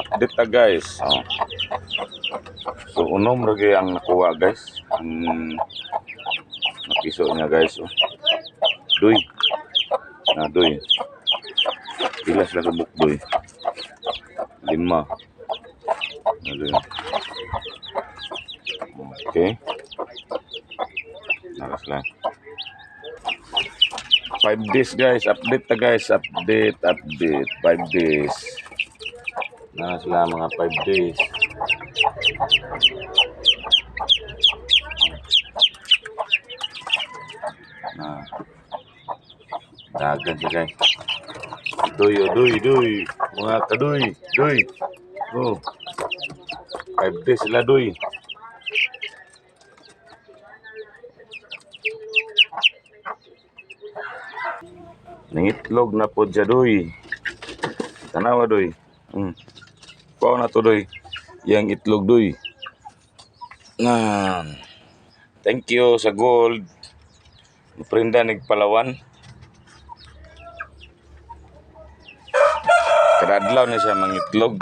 Update ta guys. So unom lagi ang nakuha guys. Napiso niya guys. Duy. Duy. Pilas na kabuk duy. 5. Duy. Okay. Naras lang. 5 days guys. Update ta guys. Update. 5 days. Naras lang mga 5 days. Dagan siya guys. Duy. Mga kaduy. Duy. 5 days sila duy. Nangitlog na po dya duy. Tanawa duy. Pao na to duy. Yang itlog duy. Thank you sa gold. Prinda nagpalawan. Kada adlaw na siya mangitlog.